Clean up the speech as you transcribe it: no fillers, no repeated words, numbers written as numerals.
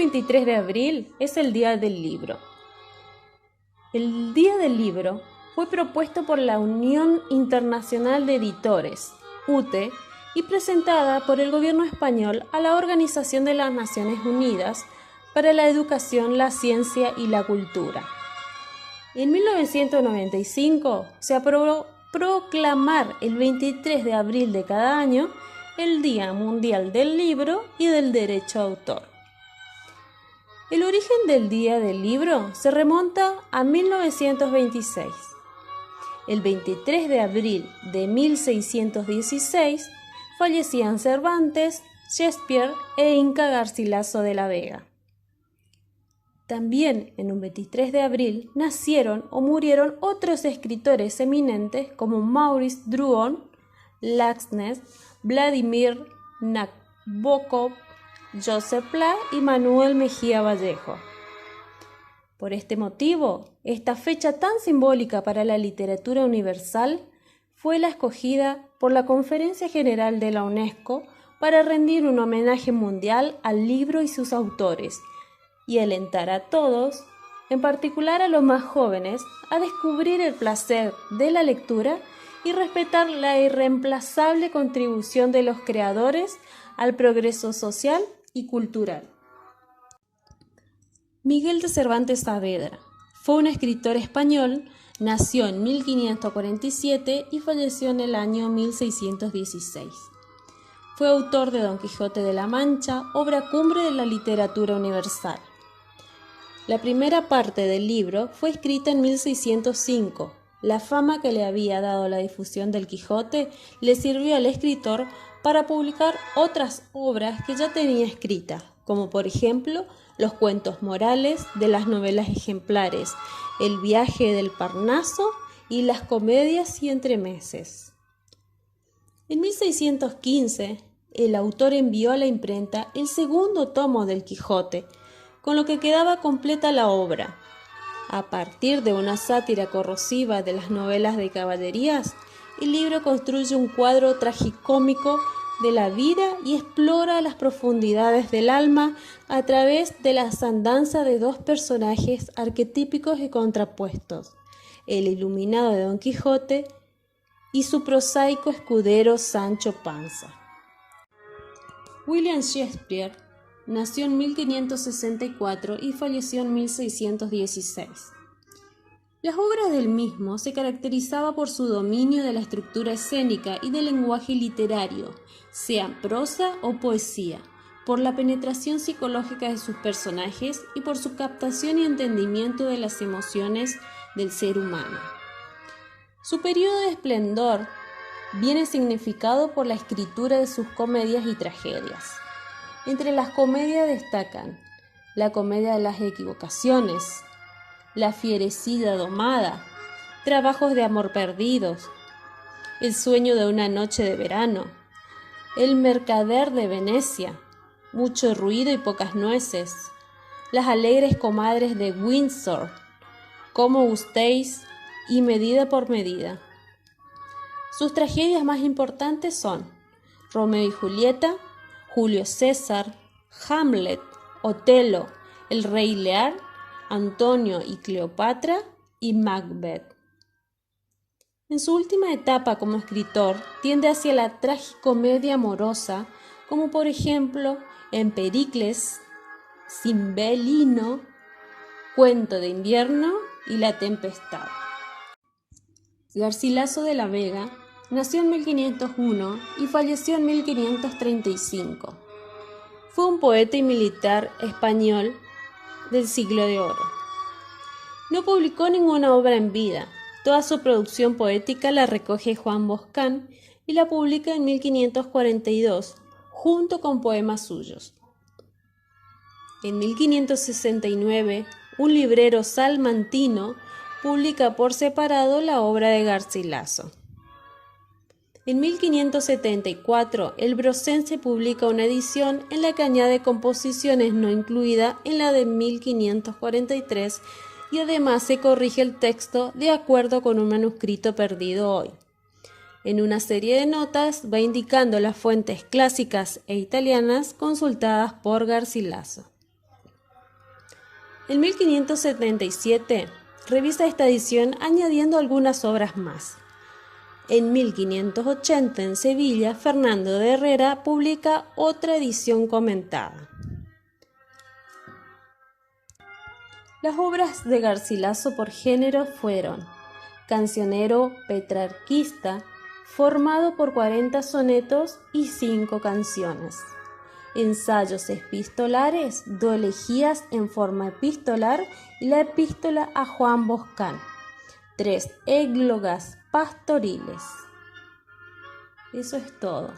23 de abril es el Día del Libro. El Día del Libro fue propuesto por la Unión Internacional de Editores, UTE, y presentada por el gobierno español a la Organización de las Naciones Unidas para la Educación, la Ciencia y la Cultura. En 1995 se aprobó proclamar el 23 de abril de cada año el Día Mundial del Libro y del Derecho a Autor. El origen del Día del Libro se remonta a 1926. El 23 de abril de 1616 fallecían Cervantes, Shakespeare e Inca Garcilaso de la Vega. También en un 23 de abril nacieron o murieron otros escritores eminentes como Maurice Druon, Laxness, Vladimir Nabokov, Joseph Pla y Manuel Mejía Vallejo. Por este motivo, esta fecha tan simbólica para la literatura universal fue la escogida por la Conferencia General de la UNESCO para rendir un homenaje mundial al libro y sus autores y alentar a todos, en particular a los más jóvenes, a descubrir el placer de la lectura y respetar la irreemplazable contribución de los creadores al progreso social y cultural. Miguel de Cervantes Saavedra fue un escritor español. Nació en 1547 y falleció en el año 1616. Fue autor de Don Quijote de la Mancha, obra cumbre de la literatura universal. La primera parte del libro fue escrita en 1605. La fama que le había dado la difusión del Quijote le sirvió al escritor para publicar otras obras que ya tenía escritas, como por ejemplo los cuentos morales de las novelas ejemplares, El viaje del Parnaso y las comedias y entremeses. En 1615, el autor envió a la imprenta el segundo tomo del Quijote, con lo que quedaba completa la obra. A partir de una sátira corrosiva de las novelas de caballerías, el libro construye un cuadro tragicómico de la vida y explora las profundidades del alma a través de la andanza de dos personajes arquetípicos y contrapuestos, el iluminado de Don Quijote y su prosaico escudero Sancho Panza. William Shakespeare nació en 1564 y falleció en 1616. Las obras del mismo se caracterizaban por su dominio de la estructura escénica y del lenguaje literario, sea prosa o poesía, por la penetración psicológica de sus personajes y por su captación y entendimiento de las emociones del ser humano. Su periodo de esplendor viene significado por la escritura de sus comedias y tragedias. Entre las comedias destacan La comedia de las equivocaciones, La fierecida domada, Trabajos de amor perdidos, El sueño de una noche de verano, El mercader de Venecia, Mucho ruido y pocas nueces, Las alegres comadres de Windsor, Como gustéis y Medida por medida. Sus tragedias más importantes son Romeo y Julieta, Julio César, Hamlet, Otelo, El rey Lear, Antonio y Cleopatra y Macbeth. En su última etapa como escritor, tiende hacia la tragicomedia amorosa, como por ejemplo en Pericles, Cimbelino, Cuento de invierno y La tempestad. Garcilaso de la Vega nació en 1501 y falleció en 1535. Fue un poeta y militar español del siglo de oro. No publicó ninguna obra en vida. Toda su producción poética la recoge Juan Boscán y la publica en 1542, junto con poemas suyos. En 1569, un librero salmantino publica por separado la obra de Garcilaso. En 1574, el Brocense publica una edición en la que añade composiciones no incluidas en la de 1543 y además se corrige el texto de acuerdo con un manuscrito perdido hoy. En una serie de notas va indicando las fuentes clásicas e italianas consultadas por Garcilaso. En 1577 revisa esta edición añadiendo algunas obras más. En 1580 en Sevilla, Fernando de Herrera publica otra edición comentada. Las obras de Garcilaso por género fueron: cancionero petrarquista, formado por 40 sonetos y 5 canciones; ensayos epistolares, 2 elegías en forma epistolar y la epístola a Juan Boscán; 3 églogas pastoriles. Eso es todo.